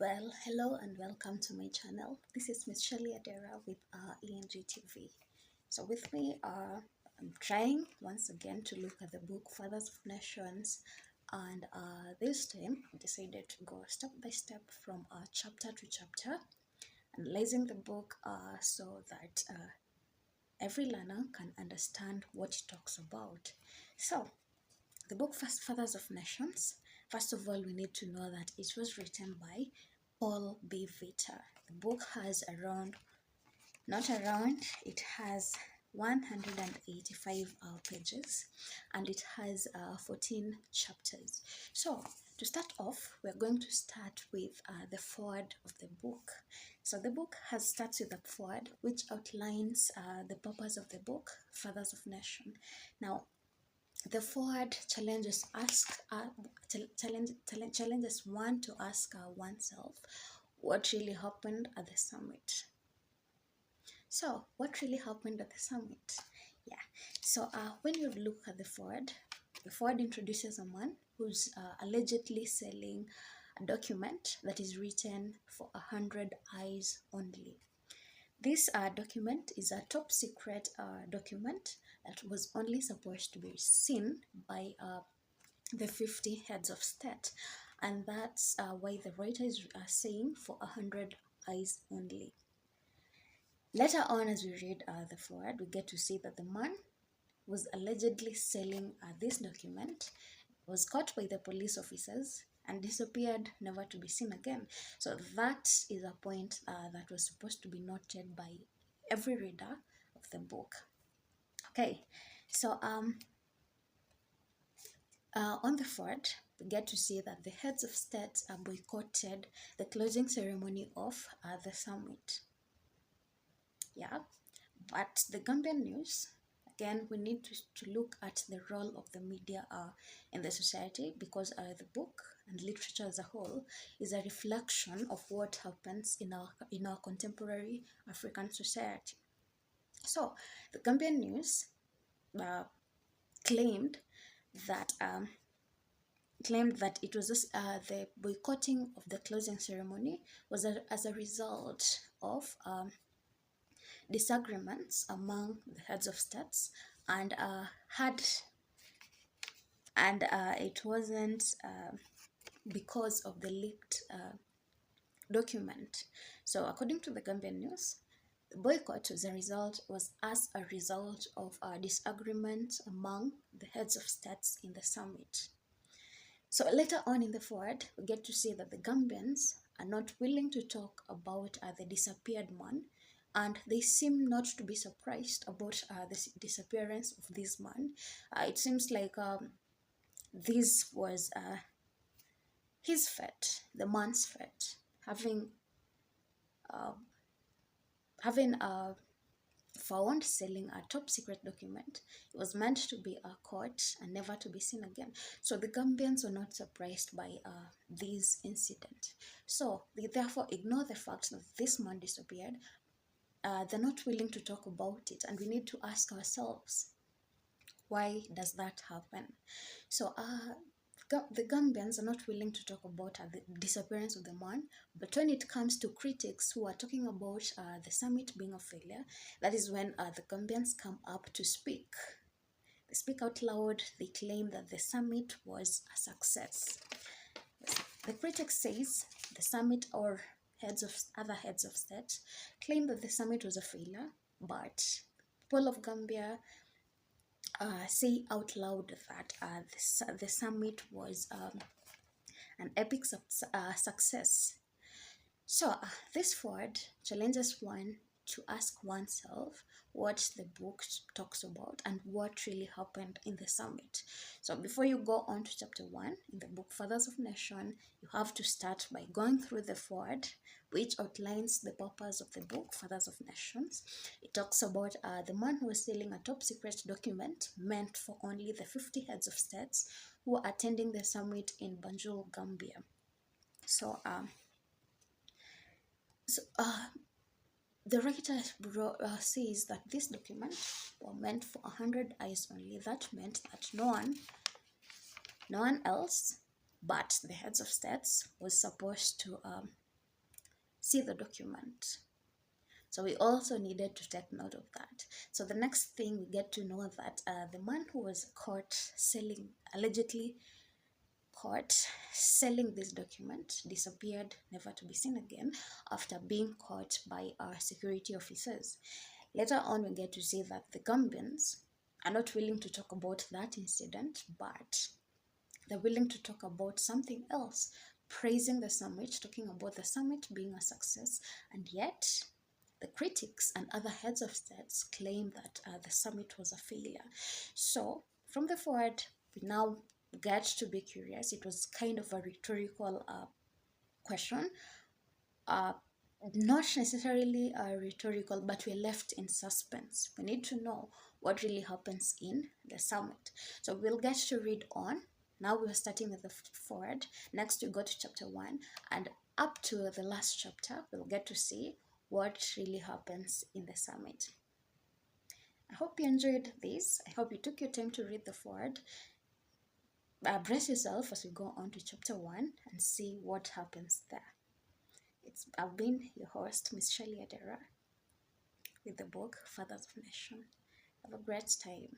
Well, hello and welcome to my channel. This is Miss Shelley Adera with ENG TV. So with me, I'm trying once again to look at the book Fathers of Nations, and this time I decided to go step by step from chapter to chapter, analyzing the book so that every learner can understand what it talks about. So the book Fathers of Nations, first of all, we need to know that it was written by Paul B. Vita. The book has it has 185 pages, and it has 14 chapters. So to start off, we're going to start with the foreword of the book. So the book starts with a foreword which outlines the purpose of the book, Fathers of Nation. Now, the foreword challenges one to ask oneself what really happened at the summit. So what really happened at the summit? Yeah, so when you look at the foreword introduces a man who's allegedly selling a document that is written for 100 eyes only. This document is a top secret document that was only supposed to be seen by the 50 heads of state, and that's why the writer is saying for 100 eyes only. Later on, as we read the foreword, we get to see that the man was allegedly selling this document, was caught by the police officers, and disappeared, never to be seen again. So that is a point that was supposed to be noted by every reader of the book. Okay, so on the foreword, we get to see that the heads of states boycotted the closing ceremony of the summit. Yeah, but the Gambian news, again, we need to look at the role of the media in the society, because the book and literature as a whole is a reflection of what happens in our contemporary African society. So the Gambian news claimed that it was the boycotting of the closing ceremony was as a result of disagreements among the heads of states, and it wasn't because of the leaked document. So according to the Gambian news, the boycott was as a result of disagreement among the heads of states in the summit. So later on in the foreword, we get to see that the Gambians are not willing to talk about the disappeared man, and they seem not to be surprised about the disappearance of this man. It seems like this was his fate, the man's fate, having found selling a top secret document. It was meant to be caught and never to be seen again. So the Gambians were not surprised by this incident. So they therefore ignore the fact that this man disappeared. They're not willing to talk about it, and we need to ask ourselves, why does that happen? So the Gambians are not willing to talk about the disappearance of the man, but when it comes to critics who are talking about the summit being a failure, that is when the Gambians come up to speak. They speak out loud. They claim that the summit was a success. The critic says the summit, or other heads of state, claim that the summit was a failure, but people of Gambia say out loud that the summit was an epic success. So this foreword challenges one to ask oneself what the book talks about and what really happened in the summit. So before you go on to chapter 1 in the book Fathers of Nation, you have to start by going through the foreword, which outlines the purpose of the book Fathers of Nations. It talks about the man who was selling a top secret document meant for only the 50 heads of states who were attending the summit in Banjul, Gambia. So the writer says that this document was meant for 100 eyes only. That meant that no one else but the heads of states was supposed to see the document. So we also needed to take note of that. So the next thing, we get to know that the man who was caught selling, allegedly caught selling this document, disappeared, never to be seen again, after being caught by our security officers. Later on, we get to see that the Gambians are not willing to talk about that incident, but they're willing to talk about something else, praising the summit, talking about the summit being a success, and yet the critics and other heads of states claim that the summit was a failure. So from the forward, we now get to be curious. It was kind of a rhetorical question, uh, not necessarily rhetorical, but we're left in suspense. We need to know what really happens in the summit. So we'll get to read on. Now we're starting with the forward. Next, we go to chapter 1, and up to the last chapter, we'll get to see what really happens in the summit. I hope you enjoyed this. I hope you took your time to read the forward. Brace yourself as we go on to chapter 1 and see what happens there. I've been your host, Miss Shelley Adera, with the book Fathers of Nation. Have a great time.